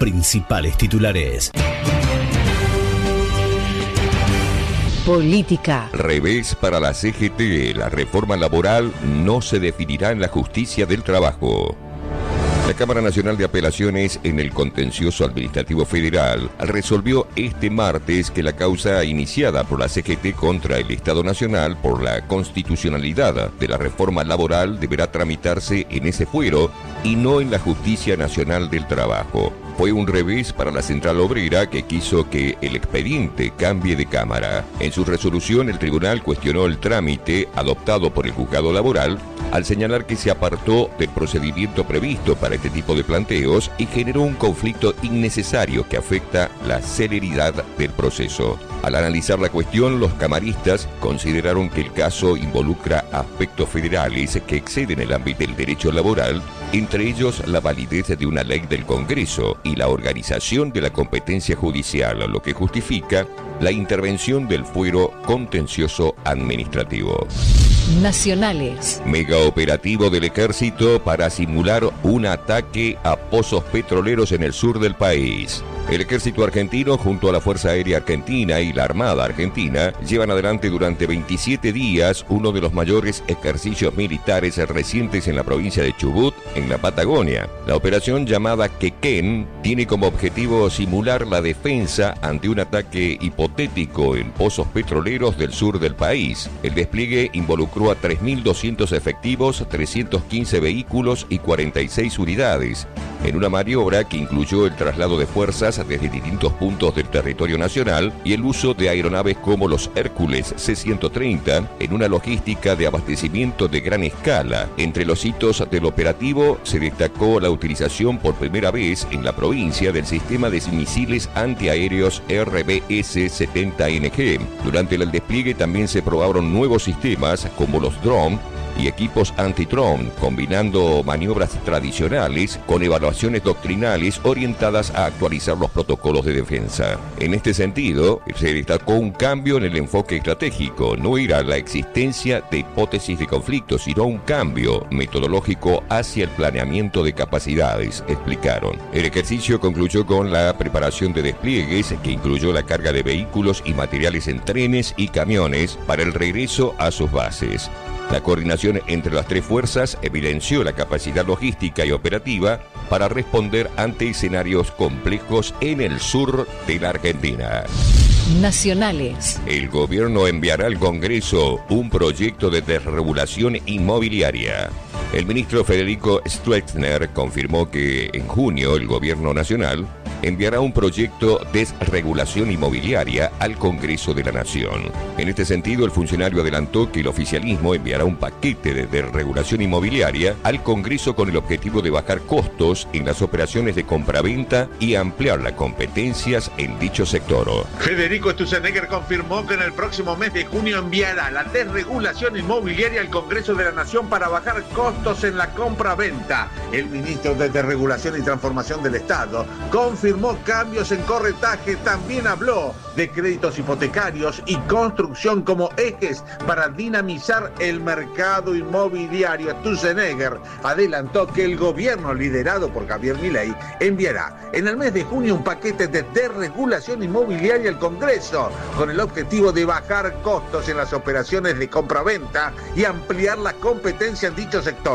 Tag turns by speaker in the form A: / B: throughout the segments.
A: Principales titulares.
B: Política.
C: Revés para la CGT. La reforma laboral no se definirá en la justicia del trabajo. La Cámara Nacional de Apelaciones en el Contencioso Administrativo Federal resolvió este martes que la causa iniciada por la CGT contra el Estado Nacional por la constitucionalidad de la reforma laboral deberá tramitarse en ese fuero y no en la Justicia Nacional del Trabajo. Fue un revés para la Central Obrera, que quiso que el expediente cambie de cámara. En su resolución, el tribunal cuestionó el trámite adoptado por el juzgado laboral al señalar que se apartó del procedimiento previsto para este tipo de planteos y generó un conflicto innecesario que afecta la celeridad del proceso. Al analizar la cuestión, los camaristas consideraron que el caso involucra aspectos federales que exceden el ámbito del derecho laboral, entre ellos la validez de una ley del Congreso y la organización de la competencia judicial, lo que justifica la intervención del fuero contencioso administrativo.
B: Nacionales.
C: Mega operativo del Ejército para simular un ataque a pozos petroleros en el sur del país. El Ejército Argentino, junto a la Fuerza Aérea Argentina y la Armada Argentina, llevan adelante durante 27 días uno de los mayores ejercicios militares recientes en la provincia de Chubut, en la Patagonia. La operación, llamada Quequén, tiene como objetivo simular la defensa ante un ataque hipotético en pozos petroleros del sur del país. El despliegue involucró a 3.200 efectivos, 315 vehículos y 46 unidades, en una maniobra que incluyó el traslado de fuerzas desde distintos puntos del territorio nacional y el uso de aeronaves como los Hércules C-130 en una logística de abastecimiento de gran escala. Entre los hitos del operativo se destacó la utilización por primera vez en la provincia del sistema de misiles antiaéreos RBS-70NG. Durante el despliegue también se probaron nuevos sistemas como los drones y equipos anti-dron, combinando maniobras tradicionales con evaluaciones doctrinales orientadas a actualizar los protocolos de defensa. En este sentido, se destacó un cambio en el enfoque estratégico. No era la existencia de hipótesis de conflicto, sino un cambio metodológico hacia el planeamiento de capacidades, explicaron. El ejercicio concluyó con la preparación de despliegues, que incluyó la carga de vehículos y materiales en trenes y camiones para el regreso a sus bases. La coordinación entre las tres fuerzas evidenció la capacidad logística y operativa para responder ante escenarios complejos en el sur de la Argentina.
B: Nacionales.
C: El gobierno enviará al Congreso un proyecto de desregulación inmobiliaria. El ministro Federico Stroessner confirmó que en junio el gobierno nacional enviará un proyecto de desregulación inmobiliaria al Congreso de la Nación. En este sentido, el funcionario adelantó que el oficialismo enviará un paquete de desregulación inmobiliaria al Congreso con el objetivo de bajar costos en las operaciones de compraventa y ampliar las competencias en dicho sector.
D: Federico Stroessner confirmó que en el próximo mes de junio enviará la desregulación inmobiliaria al Congreso de la Nación para bajar costos en la compraventa. El ministro de Desregulación y Transformación del Estado confirmó cambios en corretaje, también habló de créditos hipotecarios y construcción como ejes para dinamizar el mercado inmobiliario. Stroessner adelantó que el gobierno liderado por Javier Milei enviará en el mes de junio un paquete de desregulación inmobiliaria al Congreso con el objetivo de bajar costos en las operaciones de compraventa y ampliar la competencia en dicho sector.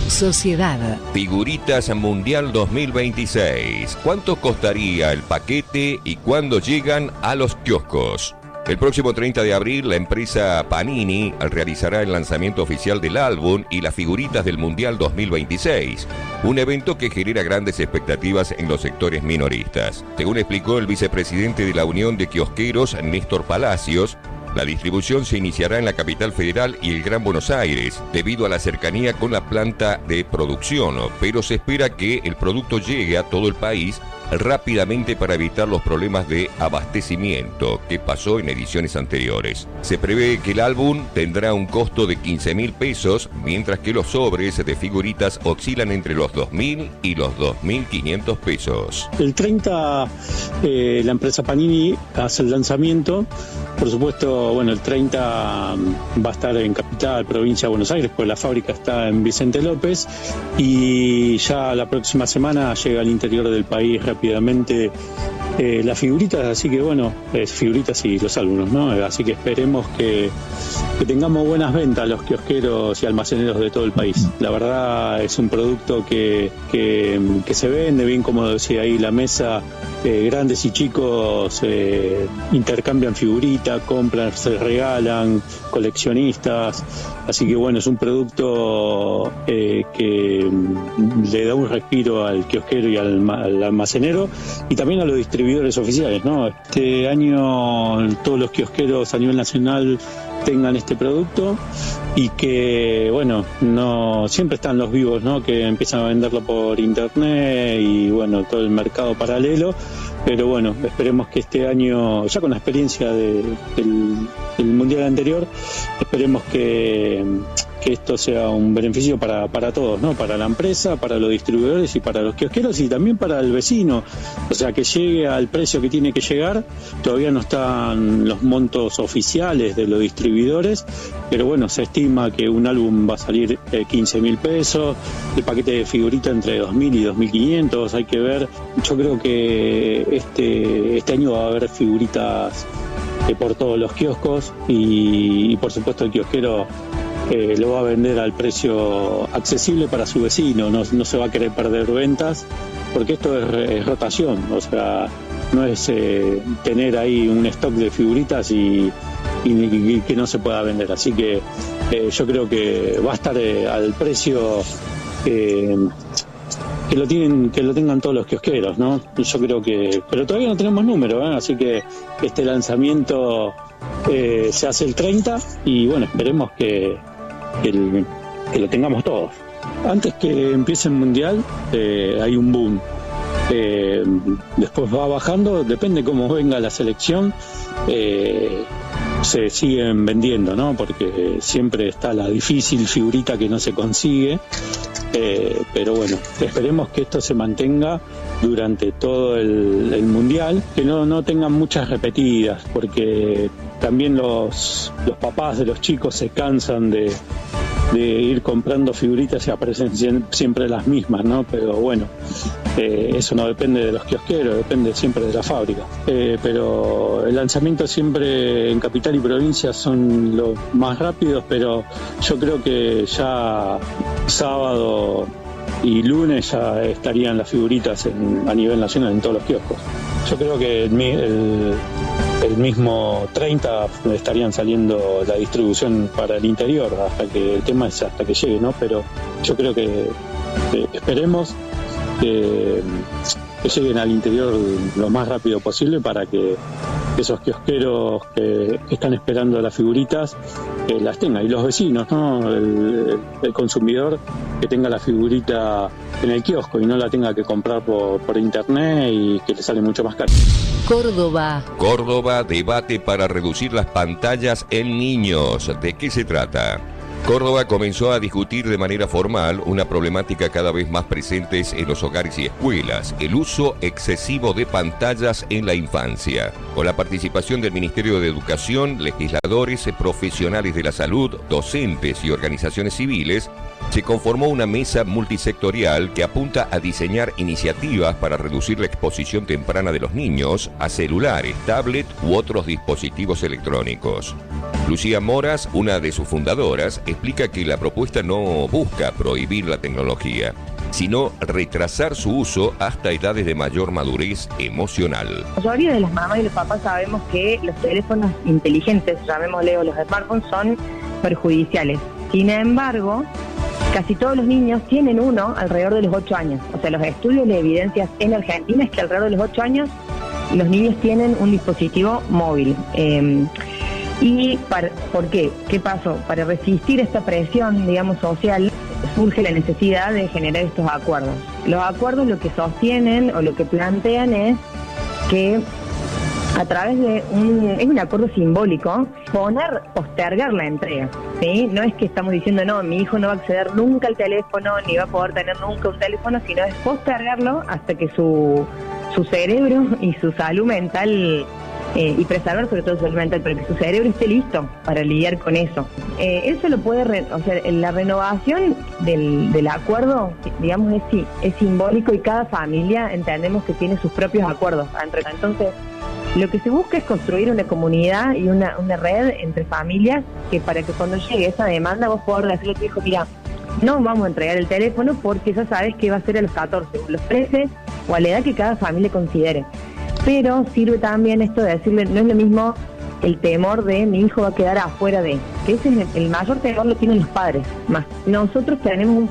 B: Sociedad.
C: Figuritas Mundial 2026. ¿Cuánto costaría el paquete y cuándo llegan a los kioscos? El próximo 30 de abril, la empresa Panini realizará el lanzamiento oficial del álbum y las figuritas del Mundial 2026, un evento que genera grandes expectativas en los sectores minoristas. Según explicó el vicepresidente de la Unión de Kiosqueros, Néstor Palacios, la distribución se iniciará en la capital federal y el Gran Buenos Aires, debido a la cercanía con la planta de producción, pero se espera que el producto llegue a todo el país rápidamente para evitar los problemas de abastecimiento que pasó en ediciones anteriores. Se prevé que el álbum tendrá un costo de 15.000 pesos, mientras que los sobres de figuritas oscilan entre los 2.000 y los 2.500 pesos.
E: El 30, la empresa Panini hace el lanzamiento. Por supuesto, bueno, el 30 va a estar en Capital, provincia de Buenos Aires, pues la fábrica está en Vicente López, y ya la próxima semana llega al interior del país rápidamente las figuritas, así que bueno, figuritas y los álbumes, ¿no? Así que esperemos que tengamos buenas ventas los kiosqueros y almaceneros de todo el país. La verdad es un producto que se vende bien, como decía ahí la mesa. Grandes y chicos intercambian figuritas, compran, se regalan, coleccionistas, así que bueno, es un producto que le da un respiro al kiosquero y al almacenero, y también a los distribuidores oficiales, ¿no? Este año todos los kiosqueros a nivel nacional tengan este producto, y que bueno, no siempre están los vivos, ¿no? Que empiezan a venderlo por internet y bueno, todo el mercado paralelo. Pero bueno, esperemos que este año, ya con la experiencia del mundial anterior, esperemos que esto sea un beneficio para todos, ¿no? Para la empresa, para los distribuidores y para los kiosqueros, y también para el vecino. O sea, que llegue al precio que tiene que llegar. Todavía no están los montos oficiales de los distribuidores, pero bueno, se estima que un álbum va a salir 15.000 pesos, el paquete de figurita entre 2.000 y 2.500, hay que ver. Yo creo que este año va a haber figuritas por todos los kioscos, y por supuesto el kiosquero lo va a vender al precio accesible para su vecino, no se va a querer perder ventas, porque esto es rotación, o sea, no es tener ahí un stock de figuritas y que no se pueda vender. Así que yo creo que va a estar al precio que lo tengan todos los kiosqueros, ¿no? Yo creo que, pero todavía no tenemos número, así que este lanzamiento se hace el 30, y bueno, esperemos que lo tengamos todos. Antes que empiece el mundial hay un boom, después va bajando, depende cómo venga la selección. Se siguen vendiendo, ¿no? Porque siempre está la difícil figurita que no se consigue, pero bueno, esperemos que esto se mantenga durante todo el mundial, que no tengan muchas repetidas, porque también los papás de los chicos se cansan de ir comprando figuritas y aparecen siempre las mismas, ¿no? Pero bueno, eso no depende de los kiosqueros, depende siempre de la fábrica. Pero el lanzamiento siempre en capital y provincia son los más rápidos, pero yo creo que ya sábado y lunes ya estarían las figuritas a nivel nacional en todos los kioscos. Yo creo que el mismo 30 estarían saliendo la distribución para el interior, hasta que el tema es hasta que llegue, ¿no? Pero yo creo que esperemos que lleguen al interior lo más rápido posible, para que esos kiosqueros que están esperando las figuritas las tengan, y los vecinos, ¿no? El consumidor que tenga la figurita en el kiosco y no la tenga que comprar por internet, y que le sale mucho más caro.
B: Córdoba,
C: debate para reducir las pantallas en niños. ¿De qué se trata? Córdoba comenzó a discutir de manera formal una problemática cada vez más presente en los hogares y escuelas: el uso excesivo de pantallas en la infancia. Con la participación del Ministerio de Educación, legisladores, profesionales de la salud, docentes y organizaciones civiles, se conformó una mesa multisectorial que apunta a diseñar iniciativas para reducir la exposición temprana de los niños a celulares, tablet u otros dispositivos electrónicos. Lucía Moras, una de sus fundadoras, explica que la propuesta no busca prohibir la tecnología, sino retrasar su uso hasta edades de mayor madurez emocional.
F: La mayoría de las mamás y los papás sabemos que los teléfonos inteligentes, llamémosle, o los smartphones, son perjudiciales. Sin embargo, casi todos los niños tienen uno alrededor de los 8 años. O sea, los estudios y las evidencias en Argentina es que alrededor de los 8 años los niños tienen un dispositivo móvil. ¿Y por qué? ¿Qué pasó? Para resistir esta presión, digamos, social, surge la necesidad de generar estos acuerdos. Los acuerdos lo que sostienen o lo que plantean es que a través de es un acuerdo simbólico, postergar la entrega, ¿sí? No es que estamos diciendo, no, mi hijo no va a acceder nunca al teléfono, ni va a poder tener nunca un teléfono, sino es postergarlo hasta que su cerebro y su salud mental, y preservar sobre todo su salud mental, pero que su cerebro esté listo para lidiar con eso. Eso lo puede, la renovación del acuerdo, digamos, es simbólico, y cada familia entendemos que tiene sus propios acuerdos. Entonces, lo que se busca es construir una comunidad y una red entre familias, que para que cuando llegue esa demanda vos podés decirle a tu hijo, mira, no vamos a entregar el teléfono porque ya sabes que va a ser a los 14, o los 13, o a la edad que cada familia considere. Pero sirve también esto de decirle, no es lo mismo el temor de mi hijo va a quedar afuera de, que ese es el mayor temor, lo tienen los padres más. Nosotros tenemos un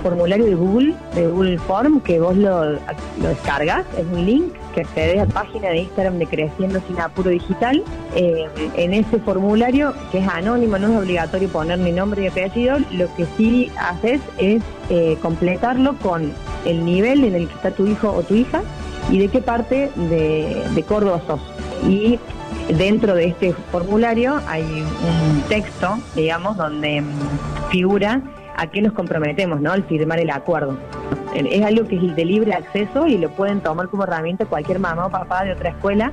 F: formulario de Google Form, que vos lo descargas, es un link que accedes a la página de Instagram de Creciendo Sin Apuro Digital. En ese formulario, que es anónimo, no es obligatorio poner ni nombre ni apellido, lo que sí haces es completarlo con el nivel en el que está tu hijo o tu hija y de qué parte de Córdoba sos. Y dentro de este formulario hay un texto, digamos, donde figura a qué nos comprometemos, ¿no?, al firmar el acuerdo. Es algo que es de libre acceso y lo pueden tomar como herramienta cualquier mamá o papá de otra escuela.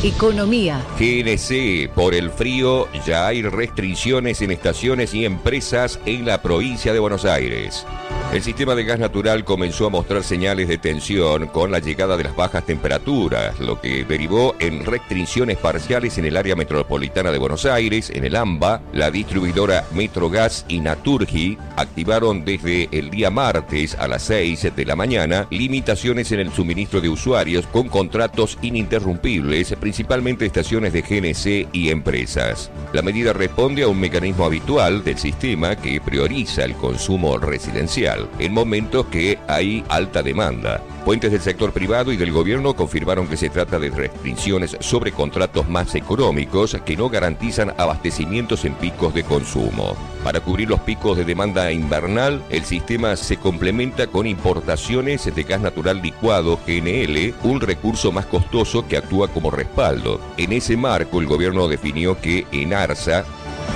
B: Economía.
C: GNC, por el frío ya hay restricciones en estaciones y empresas en la provincia de Buenos Aires. El sistema de gas natural comenzó a mostrar señales de tensión con la llegada de las bajas temperaturas, lo que derivó en restricciones parciales en el área metropolitana de Buenos Aires. En el AMBA, la distribuidora Metrogas y Naturgy activaron desde el día martes a las 6 de la mañana limitaciones en el suministro de usuarios con contratos ininterrumpibles, principalmente estaciones de GNC y empresas. La medida responde a un mecanismo habitual del sistema que prioriza el consumo residencial en momentos que hay alta demanda. Fuentes del sector privado y del gobierno confirmaron que se trata de restricciones sobre contratos más económicos que no garantizan abastecimientos en picos de consumo. Para cubrir los picos de demanda invernal, el sistema se complementa con importaciones de gas natural licuado, GNL, un recurso más costoso que actúa como respaldo. En ese marco, el gobierno definió que ENARSA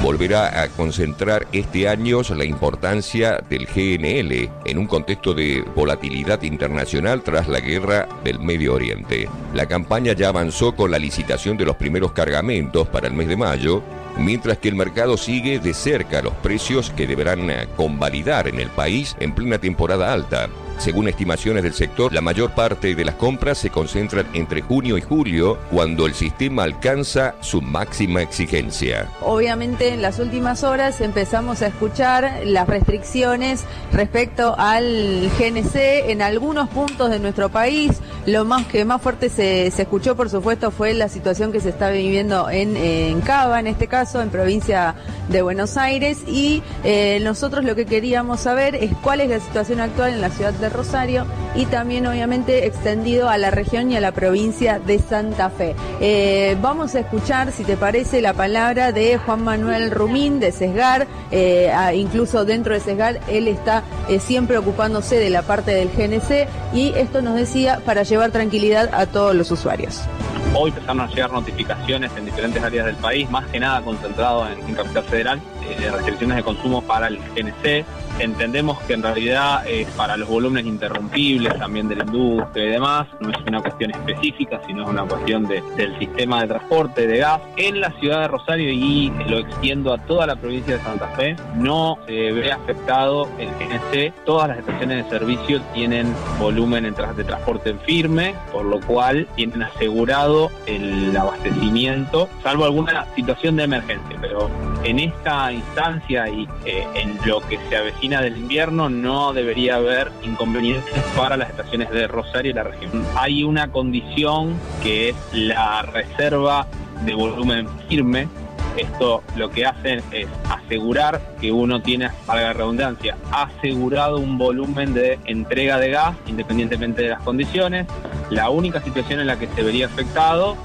C: volverá a concentrar este año la importancia del GNL en un contexto de volatilidad internacional tras la guerra del Medio Oriente. La campaña ya avanzó con la licitación de los primeros cargamentos para el mes de mayo, mientras que el mercado sigue de cerca los precios que deberán convalidar en el país en plena temporada alta. Según estimaciones del sector, la mayor parte de las compras se concentran entre junio y julio, cuando el sistema alcanza su máxima exigencia.
G: Obviamente en las últimas horas empezamos a escuchar las restricciones respecto al GNC en algunos puntos de nuestro país. Lo más fuerte se escuchó, por supuesto, fue la situación que se está viviendo en Cava, en este caso, en provincia de Buenos Aires, y nosotros lo que queríamos saber es cuál es la situación actual en la ciudad de Rosario y también obviamente extendido a la región y a la provincia de Santa Fe. Vamos a escuchar, si te parece, la palabra de Juan Manuel Rumín de Sesgar. Incluso dentro de Sesgar él está siempre ocupándose de la parte del GNC, y esto nos decía para llevar tranquilidad a todos los usuarios.
H: Hoy empezaron a llegar notificaciones en diferentes áreas del país, más que nada concentrado en Capital Federal, de restricciones de consumo para el GNC. Entendemos que en realidad para los volúmenes interrumpibles también de la industria y demás, no es una cuestión específica, sino es una cuestión del sistema de transporte de gas. En la ciudad de Rosario, y lo extiendo a toda la provincia de Santa Fe, no se ve afectado el GNC. Todas las estaciones de servicio tienen volumen de transporte en firme, por lo cual tienen asegurado el abastecimiento, salvo alguna situación de emergencia. Pero en esta instancia y en lo que se avecina del invierno, no debería haber inconvenientes para las estaciones de Rosario y la región. Hay una condición que es la reserva de volumen firme. Esto lo que hacen es asegurar que uno tiene, valga la redundancia, asegurado un volumen de entrega de gas independientemente de las condiciones. La única situación en la que se vería afectado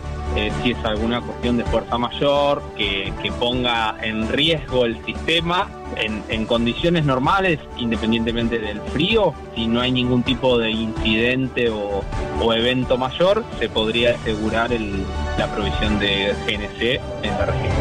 H: si es alguna cuestión de fuerza mayor que ponga en riesgo el sistema en condiciones normales, independientemente del frío. Si no hay ningún tipo de incidente o evento mayor, se podría asegurar la provisión de GNC en la región.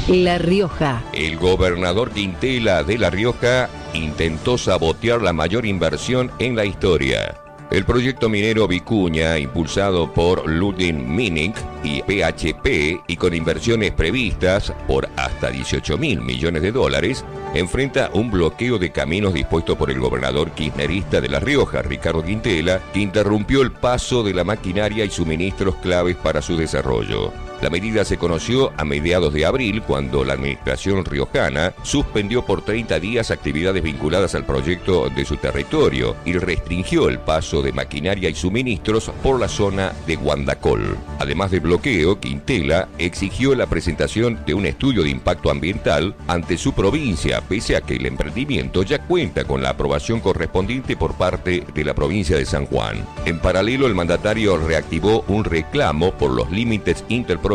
B: La Rioja.
C: El gobernador Quintela de La Rioja intentó sabotear la mayor inversión en la historia. El proyecto minero Vicuña, impulsado por Ludwig Minning y PHP y con inversiones previstas por hasta 18.000 millones de dólares, enfrenta un bloqueo de caminos dispuesto por el gobernador kirchnerista de La Rioja, Ricardo Quintela, que interrumpió el paso de la maquinaria y suministros claves para su desarrollo. La medida se conoció a mediados de abril, cuando la administración riojana suspendió por 30 días actividades vinculadas al proyecto de su territorio y restringió el paso de maquinaria y suministros por la zona de Guandacol. Además de bloqueo, Quintela exigió la presentación de un estudio de impacto ambiental ante su provincia, pese a que el emprendimiento ya cuenta con la aprobación correspondiente por parte de la provincia de San Juan. En paralelo, el mandatario reactivó un reclamo por los límites interprovinciales,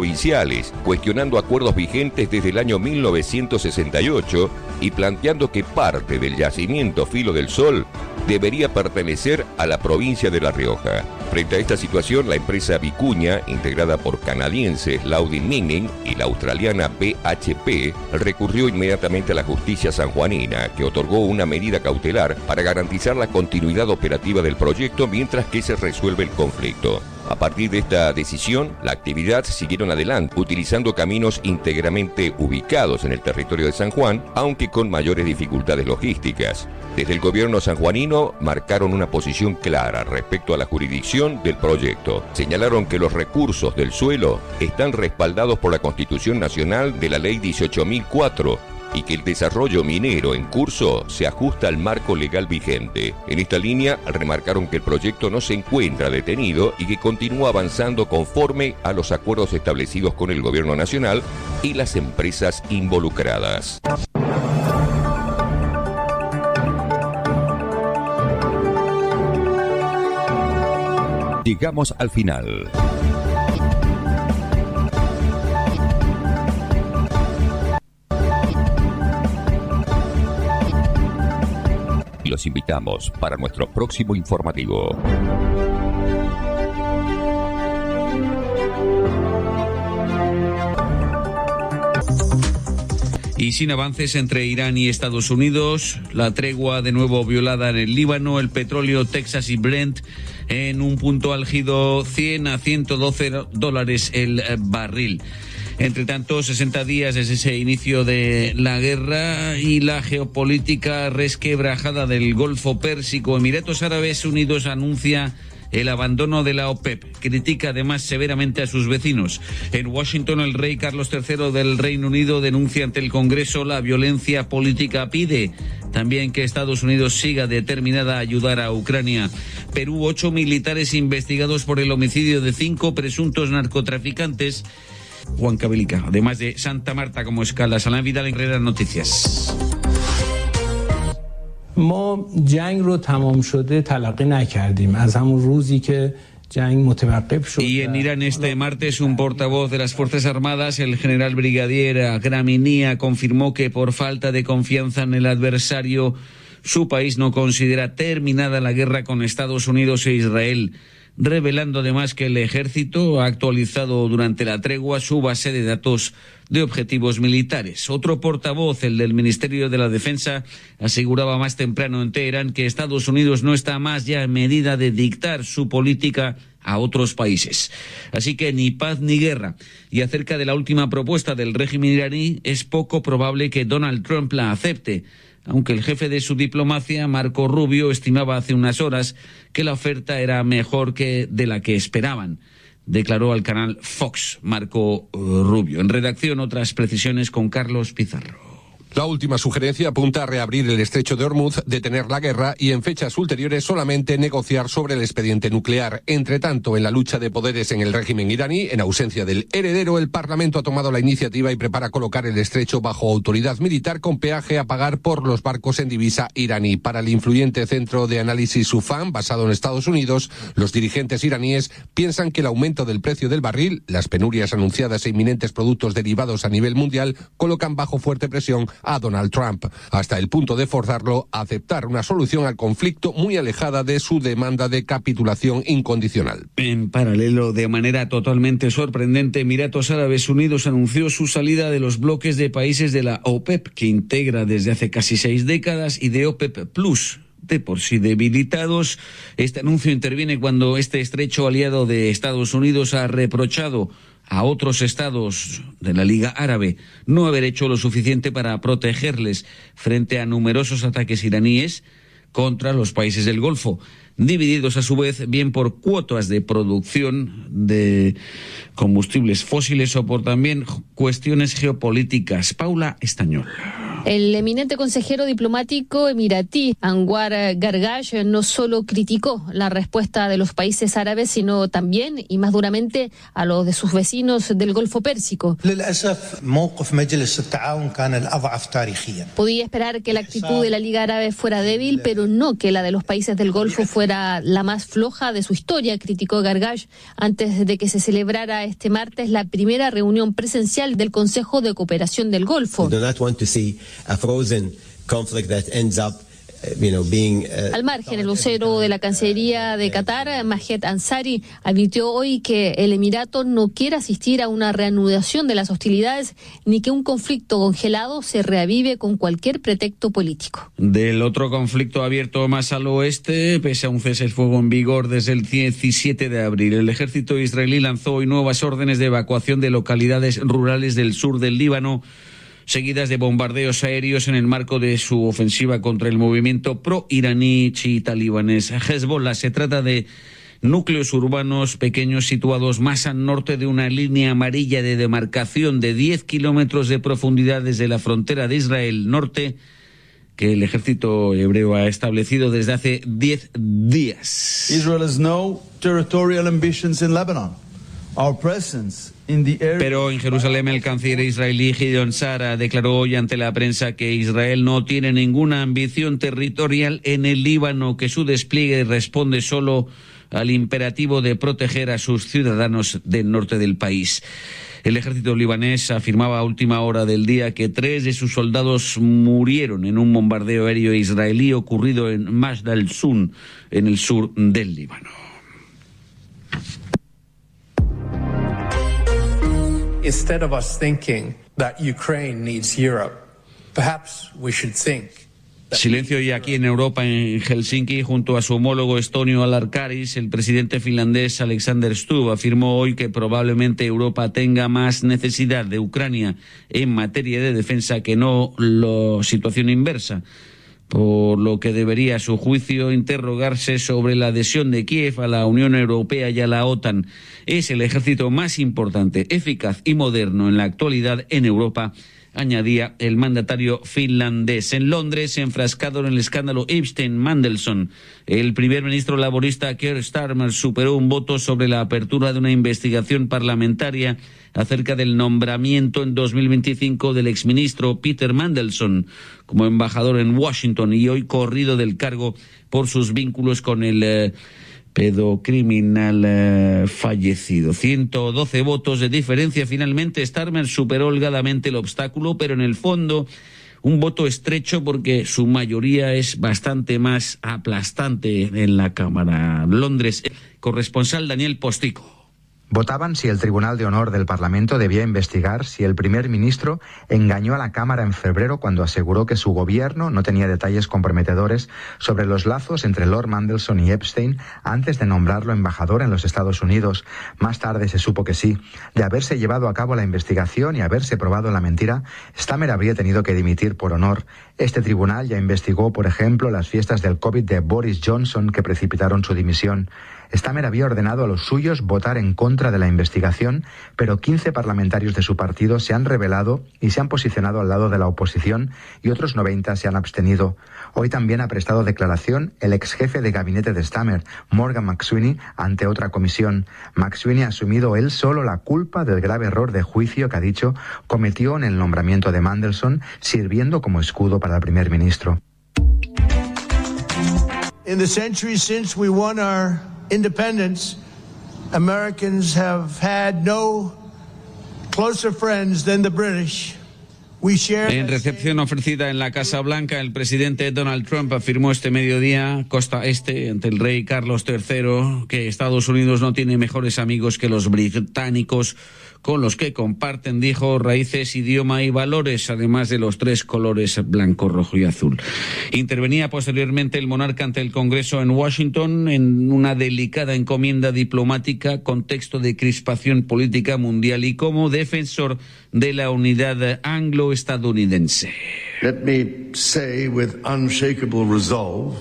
C: cuestionando acuerdos vigentes desde el año 1968 y planteando que parte del yacimiento Filo del Sol debería pertenecer a la provincia de La Rioja. Frente a esta situación, la empresa Vicuña, integrada por canadienses Ludwig Minning y la australiana PHP, recurrió inmediatamente a la justicia sanjuanina, que otorgó una medida cautelar para garantizar la continuidad operativa del proyecto mientras que se resuelve el conflicto. A partir de esta decisión, la actividad siguieron adelante, utilizando caminos íntegramente ubicados en el territorio de San Juan, aunque con mayores dificultades logísticas. Desde el gobierno sanjuanino marcaron una posición clara respecto a la jurisdicción del proyecto. Señalaron que los recursos del suelo están respaldados por la Constitución Nacional de la Ley 18.004, y que el desarrollo minero en curso se ajusta al marco legal vigente. En esta línea, remarcaron que el proyecto no se encuentra detenido y que continúa avanzando conforme a los acuerdos establecidos con el gobierno nacional y las empresas involucradas.
A: Llegamos al final. Los invitamos para nuestro próximo informativo.
I: Y sin avances entre Irán y Estados Unidos, la tregua de nuevo violada en el Líbano, el petróleo Texas y Brent en un punto álgido, 100 a 112 dólares el barril. Entre tanto, 60 días desde ese inicio de la guerra y la geopolítica resquebrajada del Golfo Pérsico. Emiratos Árabes Unidos anuncia el abandono de la OPEP. Critica además severamente a sus vecinos. En Washington, el rey Carlos III del Reino Unido denuncia ante el Congreso la violencia política. Pide también que Estados Unidos siga determinada a ayudar a Ucrania. Perú, 8 militares investigados por el homicidio de 5 presuntos narcotraficantes. Huancavelica, además de Santa Marta como escala. Salán Vidal, Herrera Noticias.
J: ما جنگ رو تمام شده تلقی نکردیم از همون روزی که جنگ متوقف شد.
I: Y en Irán este martes un portavoz de las Fuerzas Armadas, el general brigadier Gramini, confirmó que por falta de confianza en el adversario su país no considera terminada la guerra con Estados Unidos e Israel, revelando además que el ejército ha actualizado durante la tregua su base de datos de objetivos militares. Otro portavoz, el del Ministerio de la Defensa, aseguraba más temprano en Teherán que Estados Unidos no está más ya en medida de dictar su política a otros países. Así que ni paz ni guerra. Y acerca de la última propuesta del régimen iraní, es poco probable que Donald Trump la acepte, aunque el jefe de su diplomacia, Marco Rubio, estimaba hace unas horas que la oferta era mejor que de la que esperaban. Declaró al canal Fox Marco Rubio. En redacción, otras precisiones con Carlos Pizarro.
K: La última sugerencia apunta a reabrir el estrecho de Hormuz, detener la guerra y en fechas ulteriores solamente negociar sobre el expediente nuclear. Entre tanto, en la lucha de poderes en el régimen iraní, en ausencia del heredero, el Parlamento ha tomado la iniciativa y prepara colocar el estrecho bajo autoridad militar con peaje a pagar por los barcos en divisa iraní. Para el influyente centro de análisis Sufan, basado en Estados Unidos, los dirigentes iraníes piensan que el aumento del precio del barril, las penurias anunciadas e inminentes productos derivados a nivel mundial, colocan bajo fuerte presión a Donald Trump, hasta el punto de forzarlo a aceptar una solución al conflicto muy alejada de su demanda de capitulación incondicional.
I: En paralelo, de manera totalmente sorprendente, Emiratos Árabes Unidos anunció su salida de los bloques de países de la OPEP, que integra desde hace casi 6 décadas, y de OPEP Plus. De por sí debilitados, este anuncio interviene cuando este estrecho aliado de Estados Unidos ha reprochado a otros estados de la Liga Árabe no haber hecho lo suficiente para protegerles frente a numerosos ataques iraníes contra los países del Golfo, divididos a su vez bien por cuotas de producción de combustibles fósiles o por también cuestiones geopolíticas. Paula Estañol.
L: El eminente consejero diplomático emiratí Anwar Gargash no solo criticó la respuesta de los países árabes, sino también y más duramente a los de sus vecinos del Golfo Pérsico. Podía esperar que la actitud de la Liga Árabe fuera débil, pero no que la de los países del Golfo fuera la más floja de su historia, criticó Gargash antes de que se celebrara este martes la primera reunión presencial del Consejo de Cooperación del Golfo. Al margen, el vocero de la Cancillería de Qatar, Majed Ansari, advirtió hoy que el Emirato no quiere asistir a una reanudación de las hostilidades ni que un conflicto congelado se reavive con cualquier pretexto político.
I: Del otro conflicto abierto más al oeste, pese a un cese el fuego en vigor desde el 17 de abril, el ejército israelí lanzó hoy nuevas órdenes de evacuación de localidades rurales del sur del Líbano, seguidas de bombardeos aéreos en el marco de su ofensiva contra el movimiento pro-iraní chiita libanés Hezbollah. Se trata de núcleos urbanos pequeños situados más al norte de una línea amarilla de demarcación de 10 kilómetros de profundidad desde la frontera de Israel norte, que el ejército hebreo ha establecido desde hace 10 días.
M: Israel has no territorial ambitions in Lebanon. Our presence
I: Pero en Jerusalén el canciller israelí Gideon Sa'ar declaró hoy ante la prensa que Israel no tiene ninguna ambición territorial en el Líbano, que su despliegue responde solo al imperativo de proteger a sus ciudadanos del norte del país. El ejército libanés afirmaba a última hora del día que 3 de sus soldados murieron en un bombardeo aéreo israelí ocurrido en Majd al-Sun, en el sur del Líbano.
N: Instead of us thinking that Ukraine needs Europe, perhaps we should think.
I: Silencio y aquí en Europa, en Helsinki, junto a su homólogo estonio Alarkaris, el presidente finlandés Alexander Stubb afirmó hoy que probablemente Europa tenga más necesidad de Ucrania en materia de defensa que no la situación inversa, por lo que debería, a su juicio, interrogarse sobre la adhesión de Kiev a la Unión Europea y a la OTAN. Es el ejército más importante, eficaz y moderno en la actualidad en Europa, añadía el mandatario finlandés. En Londres, enfrascado en el escándalo Epstein-Mandelson, el primer ministro laborista Keir Starmer superó un voto sobre la apertura de una investigación parlamentaria acerca del nombramiento en 2025 del exministro Peter Mandelson como embajador en Washington, y hoy corrido del cargo por sus vínculos con el pedocriminal fallecido. 112 votos de diferencia. Finalmente Starmer superó holgadamente el obstáculo, pero en el fondo un voto estrecho porque su mayoría es bastante más aplastante en la Cámara. Londres, corresponsal Daniel Postico.
O: Votaban si el Tribunal de Honor del Parlamento debía investigar si el primer ministro engañó a la Cámara en febrero cuando aseguró que su gobierno no tenía detalles comprometedores sobre los lazos entre Lord Mandelson y Epstein antes de nombrarlo embajador en los Estados Unidos. Más tarde se supo que sí. De haberse llevado a cabo la investigación y haberse probado la mentira, Starmer habría tenido que dimitir por honor. Este tribunal ya investigó, por ejemplo, las fiestas del COVID de Boris Johnson que precipitaron su dimisión. Stamer había ordenado a los suyos votar en contra de la investigación, pero 15 parlamentarios de su partido se han rebelado y se han posicionado al lado de la oposición y otros 90 se han abstenido. Hoy también ha prestado declaración el ex jefe de gabinete de Stamer, Morgan McSweeney, ante otra comisión. McSweeney ha asumido él solo la culpa del grave error de juicio que ha dicho cometió en el nombramiento de Mandelson, sirviendo como escudo para el primer ministro.
P: In the century since we won our independence, Americans have had no closer friends than the British.
I: En recepción ofrecida en la Casa Blanca, el presidente Donald Trump afirmó este mediodía, costa este, ante el rey Carlos III, que Estados Unidos no tiene mejores amigos que los británicos, con los que comparten, dijo, raíces, idioma y valores, además de los 3 colores blanco, rojo y azul. Intervenía posteriormente el monarca ante el Congreso en Washington en una delicada encomienda diplomática, contexto de crispación política mundial y como defensor de la unidad anglo-estadounidense.
Q: Let me say with unshakable resolve,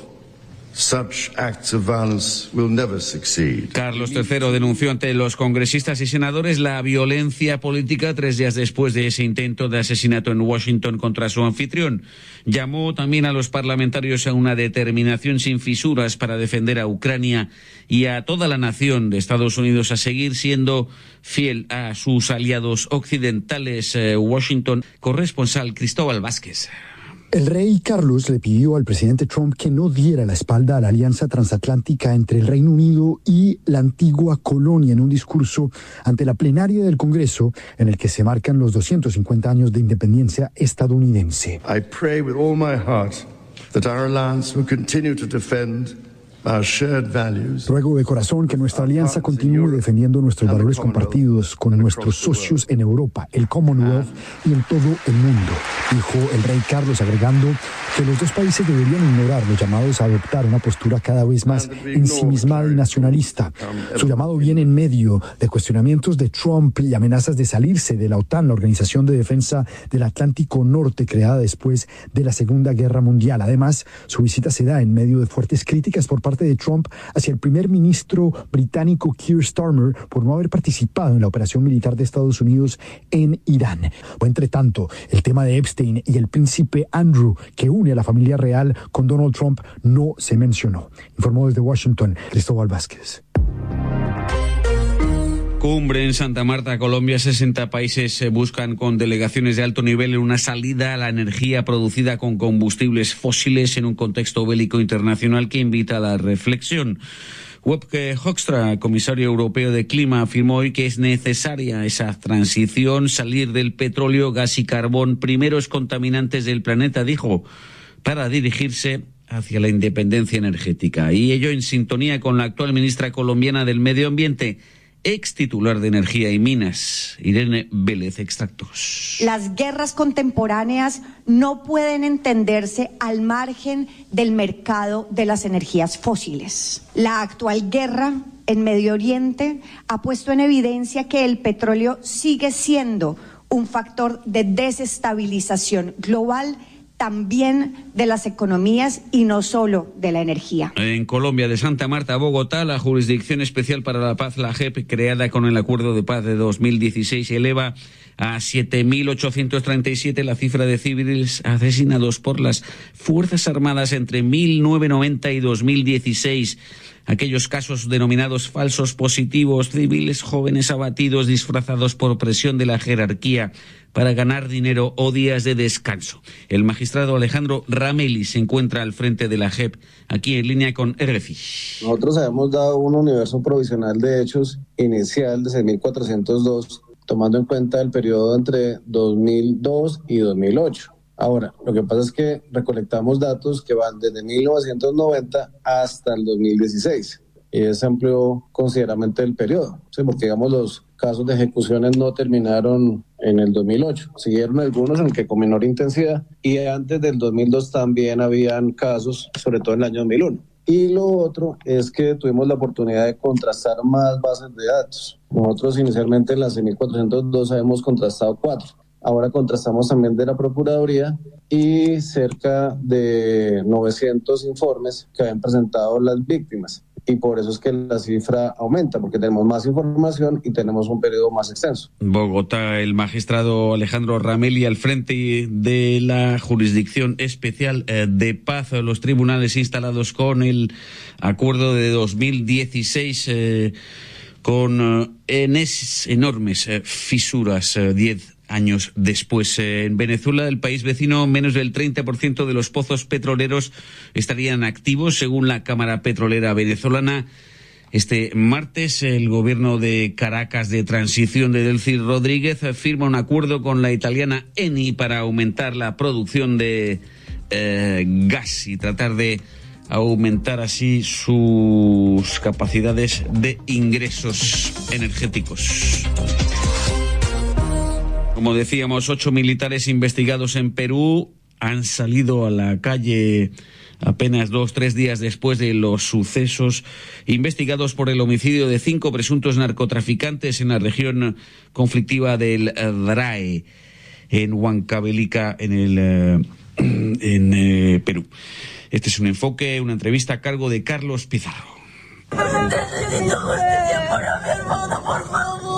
Q: such acts of violence will never succeed.
I: Carlos III denunció ante los congresistas y senadores la violencia política 3 días después de ese intento de asesinato en Washington contra su anfitrión. Llamó también a los parlamentarios a una determinación sin fisuras para defender a Ucrania y a toda la nación de Estados Unidos a seguir siendo fiel a sus aliados occidentales. Washington, corresponsal Cristóbal Vázquez.
R: El rey Carlos le pidió al presidente Trump que no diera la espalda a la alianza transatlántica entre el Reino Unido y la antigua colonia en un discurso ante la plenaria del Congreso en el que se marcan los 250 años de independencia estadounidense.
Q: I pray with all my heart that our alliance will continue to defend our shared values.
R: Ruego de corazón que nuestra alianza continúe defendiendo nuestros valores compartidos con nuestros socios en Europa, el Commonwealth y en todo el mundo, dijo el rey Carlos, agregando que los dos países deberían ignorar los llamados a adoptar una postura cada vez más ensimismada y nacionalista. Su llamado viene en medio de cuestionamientos de Trump y amenazas de salirse de la OTAN, la Organización de Defensa del Atlántico Norte, creada después de la Segunda Guerra Mundial. Además, su visita se da en medio de fuertes críticas por parte de Trump hacia el primer ministro británico Keir Starmer por no haber participado en la operación militar de Estados Unidos en Irán. Entre tanto, el tema de Epstein y el príncipe Andrew, que une a la familia real con Donald Trump, no se mencionó. Informó desde Washington, Cristóbal Vázquez.
I: Cumbre en Santa Marta, Colombia. 60 países buscan con delegaciones de alto nivel una salida a la energía producida con combustibles fósiles en un contexto bélico internacional que invita a la reflexión. Wopke Hoekstra, comisario europeo de Clima, afirmó hoy que es necesaria esa transición, salir del petróleo, gas y carbón, primeros contaminantes del planeta, dijo, para dirigirse hacia la independencia energética. Y ello en sintonía con la actual ministra colombiana del Medio Ambiente, ex titular de Energía y Minas, Irene Vélez Extractos.
S: Las guerras contemporáneas no pueden entenderse al margen del mercado de las energías fósiles. La actual guerra en Medio Oriente ha puesto en evidencia que el petróleo sigue siendo un factor de desestabilización global, también de las economías y no solo de la energía.
I: En Colombia, de Santa Marta a Bogotá, la Jurisdicción Especial para la Paz, la JEP, creada con el Acuerdo de Paz de 2016, eleva a 7.837 la cifra de civiles asesinados por las Fuerzas Armadas entre 1990 y 2016. Aquellos casos denominados falsos positivos, civiles jóvenes abatidos disfrazados por presión de la jerarquía para ganar dinero o días de descanso. El magistrado Alejandro Rameli se encuentra al frente de la JEP, aquí en línea con RFI.
T: Nosotros habíamos dado un universo provisional de hechos inicial de 6.402, tomando en cuenta el periodo entre 2002 y 2008. Ahora, lo que pasa es que recolectamos datos que van desde 1990 hasta el 2016 y eso amplió considerablemente el periodo, ¿sí? Porque digamos los casos de ejecuciones no terminaron en el 2008, siguieron algunos aunque con menor intensidad y antes del 2002 también habían casos, sobre todo en el año 2001. Y lo otro es que tuvimos la oportunidad de contrastar más bases de datos. Nosotros inicialmente en las 6.402 habíamos contrastado 4. Ahora contrastamos también de la Procuraduría y cerca de 900 informes que habían presentado las víctimas. y por eso es que la cifra aumenta, porque tenemos más información y tenemos un periodo más extenso.
I: Bogotá, el magistrado Alejandro Ramelli al frente de la Jurisdicción Especial de Paz, los tribunales instalados con el acuerdo de 2016 con enormes fisuras 10 años después. En Venezuela, el país vecino, menos del 30% de los pozos petroleros estarían activos, según la Cámara Petrolera Venezolana. Este martes, el gobierno de Caracas de transición de Delcy Rodríguez firma un acuerdo con la italiana Eni para aumentar la producción de gas y tratar de aumentar así sus capacidades de ingresos energéticos. Como decíamos, 8 militares investigados en Perú han salido a la calle apenas 2-3 días después de los sucesos, investigados por el homicidio de 5 presuntos narcotraficantes en la región conflictiva del Drae, en Huancavelica, en Perú. Este es un enfoque, una entrevista a cargo de Carlos Pizarro.
U: Necesito justicia para mi hermano, por favor.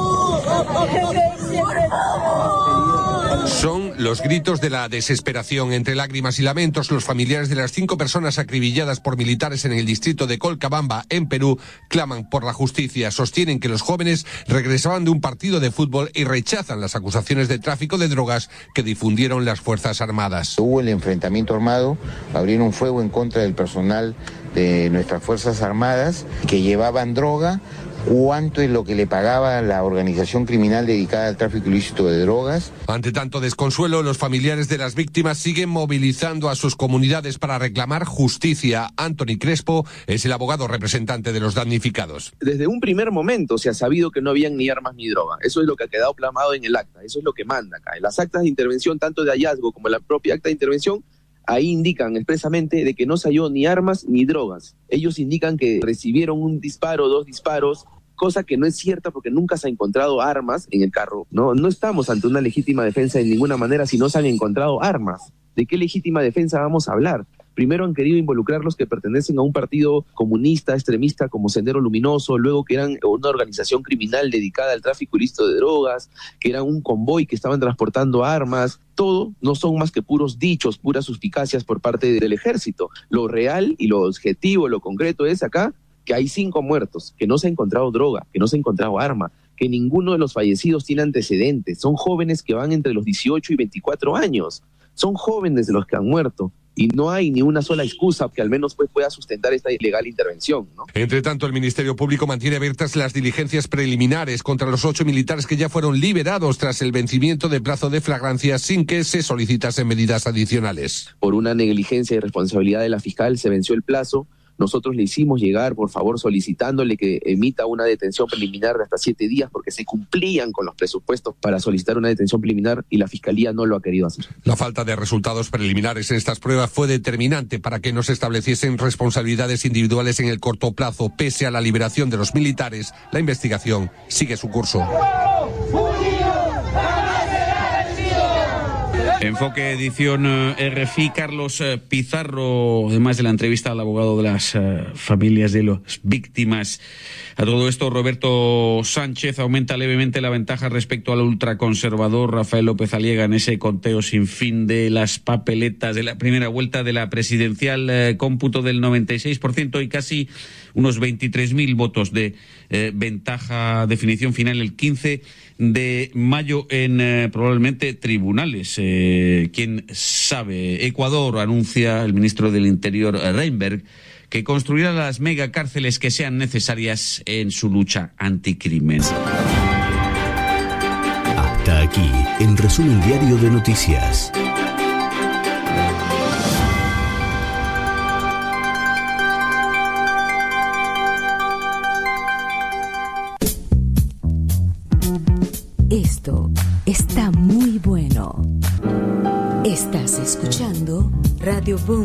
K: Son los gritos de la desesperación. Entre lágrimas y lamentos, los familiares de las 5 personas acribilladas por militares en el distrito de Colcabamba, en Perú, claman por la justicia. Sostienen que los jóvenes regresaban de un partido de fútbol y rechazan las acusaciones de tráfico de drogas que difundieron las Fuerzas Armadas.
V: Hubo el enfrentamiento armado, abrieron fuego en contra del personal de nuestras Fuerzas Armadas que llevaban droga. ¿Cuánto es lo que le pagaba la organización criminal dedicada al tráfico ilícito de drogas?
K: Ante tanto desconsuelo, los familiares de las víctimas siguen movilizando a sus comunidades para reclamar justicia. Anthony Crespo es el abogado representante de los damnificados.
W: Desde un primer momento se ha sabido que no habían ni armas ni droga. Eso es lo que ha quedado plasmado en el acta. Eso es lo que manda acá. En las actas de intervención, tanto de hallazgo como en la propia acta de intervención, ahí indican expresamente de que no se halló ni armas ni drogas. Ellos indican que recibieron un disparo, 2 disparos, cosa que no es cierta porque nunca se ha encontrado armas en el carro. No estamos ante una legítima defensa de ninguna manera si no se han encontrado armas. ¿De qué legítima defensa vamos a hablar? Primero han querido involucrar los que pertenecen a un partido comunista, extremista como Sendero Luminoso, luego que eran una organización criminal dedicada al tráfico ilícito de drogas, que eran un convoy que estaban transportando armas. Todo no son más que puros dichos, puras suspicacias por parte del ejército. Lo real y lo objetivo, lo concreto es acá que hay 5 muertos, que no se ha encontrado droga, que no se ha encontrado arma, que ninguno de los fallecidos tiene antecedentes. Son jóvenes que van entre los 18 y 24 años. Son jóvenes de los que han muerto. Y no hay ni una sola excusa que al menos pueda sustentar esta ilegal intervención, ¿no?
K: Entre tanto, el Ministerio Público mantiene abiertas las diligencias preliminares contra los 8 militares que ya fueron liberados tras el vencimiento de plazo de flagrancia sin que se solicitasen medidas adicionales.
W: Por una negligencia y responsabilidad de la fiscal se venció el plazo. Nosotros le hicimos llegar, por favor, solicitándole que emita una detención preliminar de hasta 7 días porque se cumplían con los presupuestos para solicitar una detención preliminar y la Fiscalía no lo ha querido hacer.
K: La falta de resultados preliminares en estas pruebas fue determinante para que no se estableciesen responsabilidades individuales en el corto plazo. Pese a la liberación de los militares, la investigación sigue su curso.
I: Enfoque edición RFI, Carlos Pizarro, además de la entrevista al abogado de las familias de las víctimas. A todo esto, Roberto Sánchez aumenta levemente la ventaja respecto al ultraconservador Rafael López Aliaga en ese conteo sin fin de las papeletas de la primera vuelta de la presidencial, cómputo del 96% y casi unos 23.000 votos de ventaja, definición final el 15 de mayo en probablemente tribunales. ¿Quién sabe? Ecuador anuncia el ministro del Interior, Reinberg, que construirá las megacárceles que sean necesarias en su lucha anticrimen.
X: Hasta aquí, en resumen diario de noticias.
B: Esto está muy bueno. Estás escuchando Radio Boom.